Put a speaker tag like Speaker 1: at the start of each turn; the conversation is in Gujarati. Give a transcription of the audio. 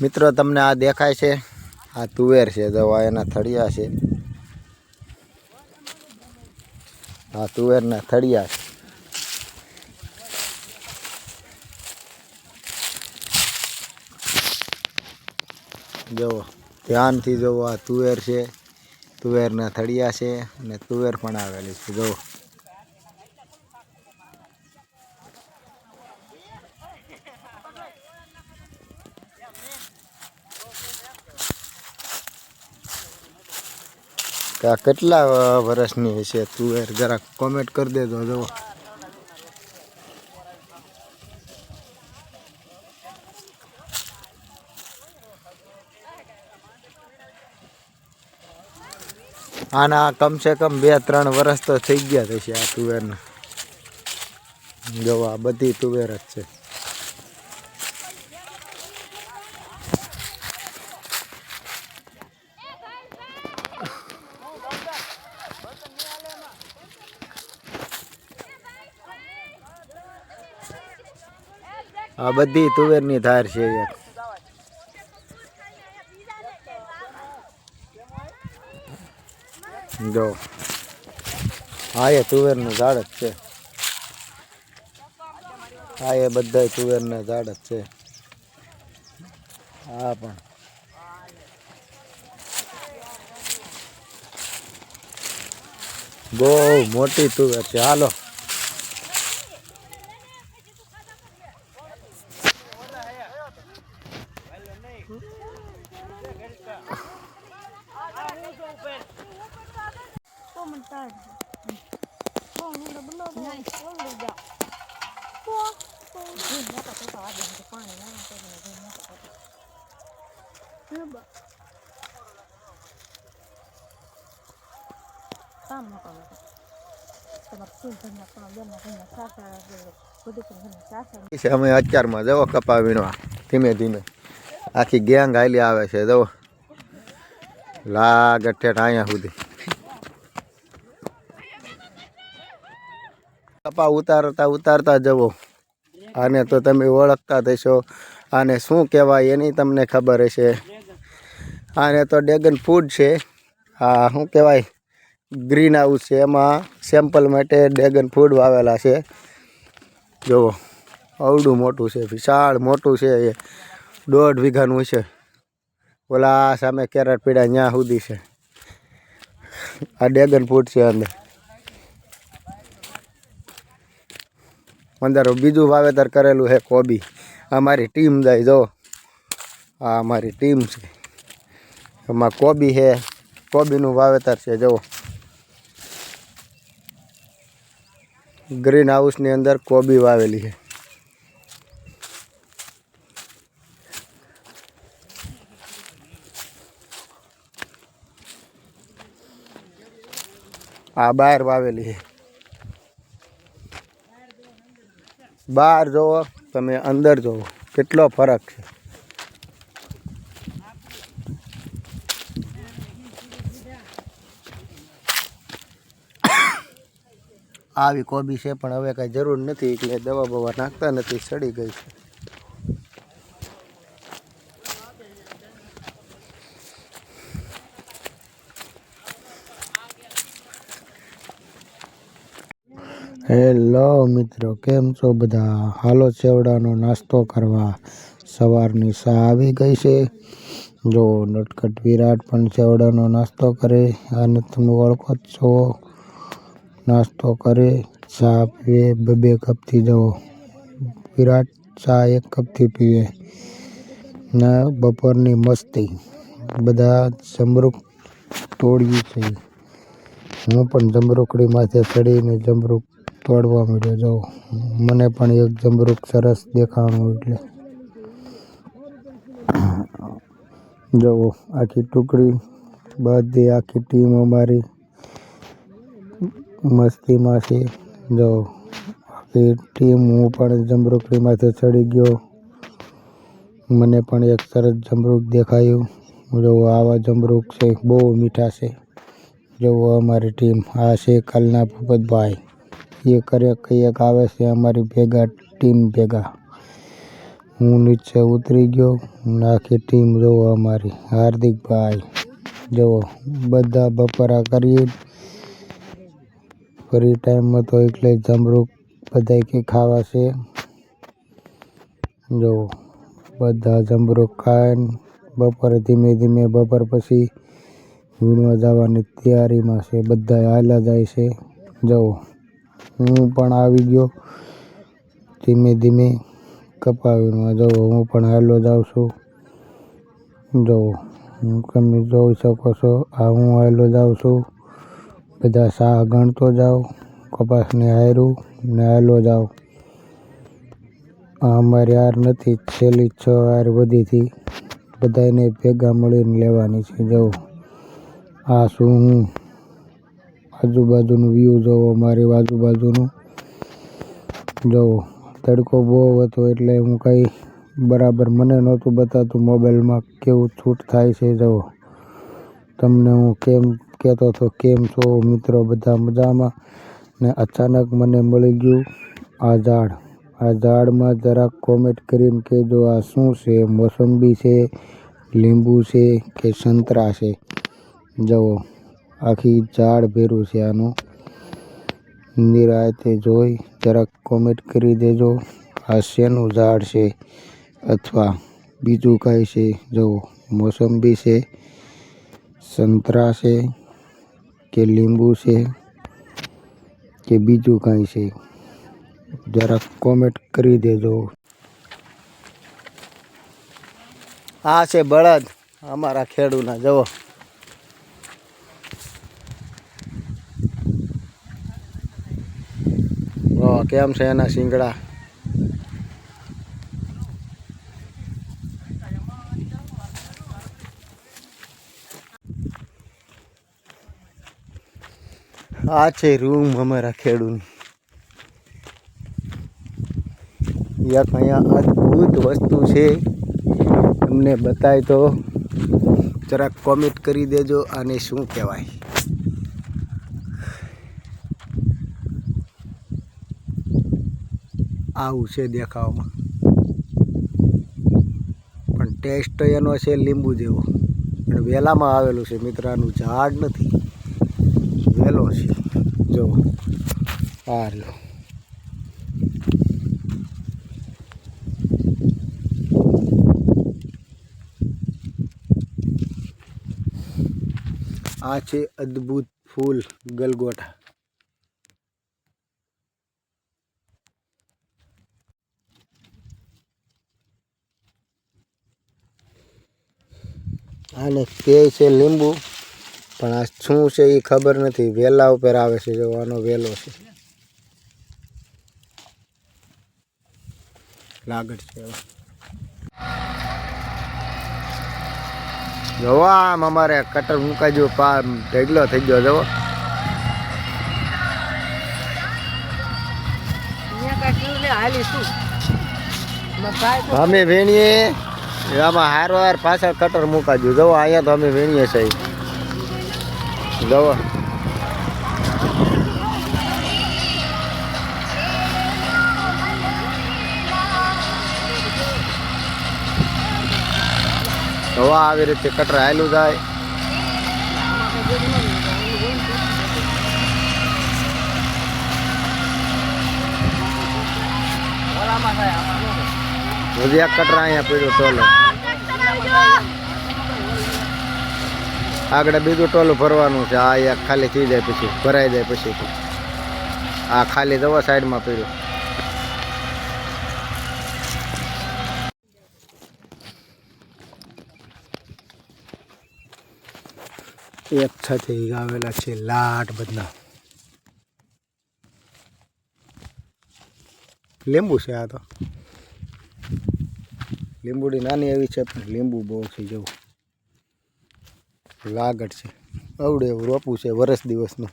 Speaker 1: મિત્રો તમને આ દેખાય છે, આ તુવેર છે, જો એના થળિયા છે, આ તુવેરના થળિયા છે. જુઓ ધ્યાનથી જુઓ, આ તુવેર છે, તુવેરના થળિયા છે અને તુવેર પણ આવેલી છે. જુઓ આ કેટલા વર્ષની હશે તુવેર, જરાક કોમેન્ટ કરી દેજો. જુઓ આના કમસે કમ 2-3 વર્ષ તો થઈ ગયા થશે આ તુવેરના. જો આ બધી તુવેર જ છે. આ બધી તુવેરની ધાર છે. જો હા એ તુવેરનું ઝાડ જ છે. હા એ બધા તુવેરના ઝાડ જ છે. હા પણ બહુ મોટી તુવેર છે. હાલો અમે અત્યારમાં જવો કપા વીણવા ધીમે ધીમે આખી ગેંગ હાલી આવે છે. જવો લાગે ઠેઠ અહીંયા સુધી કપા ઉતારતા ઉતારતા જવો. આને તો તમે ઓળખતા થશો. આને શું કહેવાય એની તમને ખબર હશે. આને તો ડ્રેગન ફ્રૂટ છે. આ શું કહેવાય ગ્રીન હાઉસ છે, એમાં સેમ્પલ માટે ડ્રેગન ફ્રૂટ વાવેલા છે. જુઓ અવડું મોટું છે, વિશાળ મોટું છે. એ 1.5 વીઘાનું છે. ઓલા સામે કેરેટ પીડા ત્યાં સુધી છે. આ ડ્રેગન ફ્રૂટ છે. અંદર બીજું વાવેતર કરેલું છે કોબી. અમારી ટીમ જાય. જો આ અમારી ટીમ છે, એમાં કોબી છે, કોબીનું વાવેતર છે. જુઓ ગ્રીન હાઉસની અંદર કોબી વાવેલી છે. આ બહાર વાવેલી છે. બહાર જોવો તમે, અંદર જોવો કેટલો ફરક છે. આવી કોબી છે પણ હવે કાંઈ જરૂર નથી, એટલે દવા બવા નાખતા નથી, સડી ગઈ છે. હેલો મિત્રો, કેમ છો બધા? હાલો ચેવડાનો નાસ્તો કરવા. સવારની ચા આવી ગઈ છે. જો નટખટ વિરાટ પણ ચેવડાનો નાસ્તો કરે. આને તમે ઓળખો જ છો. નાસ્તો કરે, ચા પીવે 2 કપથી. જવો વિરાટ ચા 1 કપથી પીવે ને બપોરની મસ્તી. બધા જમરૂક તોડીએ છે. હું પણ જમરૂકડી માથે ચડીને જમરૂક તોડવા માંડ્યો. જાઉં મને પણ એક જમરૂક સરસ દેખાણું એટલે જુઓ આખી ટુકડી, બધી આખી ટીમ અમારી મસ્તીમાં છે. જો આખી ટીમ, હું પણ જમરૂકડી માથે ચડી ગયો. મને પણ એક સરસ જમરૂક દેખાયું. જો આવા જમરૂક છે, બહુ મીઠા છે. જો અમારી ટીમ આ છે કાલના ભૂપતભાઈ. એ એક આવે છે અમારી ભેગા ટીમ ભેગા. હું નીચે ઉતરી ગયો ને આખી ટીમ જોવો અમારી હાર્દિકભાઈ જુઓ બધા બપોરા કરીએ ફ્રી ટાઈમમાં તો એટલે જમરૂક બધા કે ખાવા છે જુઓ બધા જમરૂક ખાઈને બપોરે ધીમે ધીમે બપોર પછી વીણવા જવાની તૈયારીમાં છે બધા હાલ્યા જાય છે જુઓ હું પણ આવી ગયો ધીમે ધીમે કપાવીમાં જુઓ હું પણ હાલ્યો જાઉં છું જુઓ તમે જોઈ શકો છો આ હું હાલ્યો જાઉં છું બધા શાહ ગણતો જાઉં કપાસને હાર્યું ને હાલ્યો જાઉં આ અમારી હાર નથી છેલ્લી 6 હાર વધીથી બધાને ભેગા મળીને લેવાની છે જુઓ આ શું હું આજુબાજુનું વ્યૂ જોવો મારી આજુબાજુનું જુઓ તડકો બહુ હતો એટલે હું કંઈ બરાબર મને નહોતું બતાતું મોબાઈલમાં કેવું છૂટ થાય છે જુઓ તમને હું કેમ કહેતો હતો કેમ છો મિત્રો બધા મજામાં ને અચાનક મને મળી ગયું આ ઝાડમાં જરાક કોમેન્ટ કરીને કહેજો આ શું છે મોસંબી છે લીંબુ છે કે સંતરા છે જુઓ આખી ઝાડ ભેરું છે આનું નિરાતે જોઈ જરાક કોમેન્ટ કરી દેજો આ શેનું ઝાડ છે અથવા બીજું કાંઈ છે જુઓ મોસંબી છે સંતરા છે કે લીંબુ છે કે બીજું કાંઈ છે જરાક કોમેન્ટ કરી દેજો આ છે બળદ અમારા ખેડૂના જુઓ કેમ છે એના શિંગડા આ છે રૂમ અમારા ખેડૂની એક અહીંયા અદ્ભુત વસ્તુ છે તમને બતાય તો જરાક કોમેન્ટ કરી દેજો આને શું કહેવાય આવું છે દેખાવામાં પણ ટેસ્ટ એનો છે લીંબુ જેવો પણ વેલામાં આવેલું છે મિત્રાનું ઝાડ નથી વેલો છે જો આ રહ્યો આ છે અદ્ભુત ફૂલ ગલગોટા આને કે છે લીંબુ પણ આ શું છે એ ખબર નથી વેલા ઉપર આવે છે જો આનો વેલો છે લાગડ છે જોવો આમ અમારે કટર મૂકાઈ ગયો ઢગલો થઈ ગયો જોવો અમે વેણીએ આમાં હારવાર પાછળ કટર મુકાજો જવો અહીંયા તો અમે વેણીએ છીએ જવો હવા આવી રીતે કટર હાલું જાય હજી એક કટર અહીંયા પીડ્યો ટોલો આગળ બીજું ટોલું ભરવાનું છે આ એક ખાલી થઈ જાય પછી ભરાઈ જાય પછી આ ખાલી દવા સાઈડમાં પીડ્યું એક સાથે આવેલા છે લાટ બધા લીંબુ છે આ તો લીંબુડી નાની એવી છે પણ લીંબુ બહુ છે જેવું લાગડ છે અવડે એવું રોપવું છે વરસ દિવસનું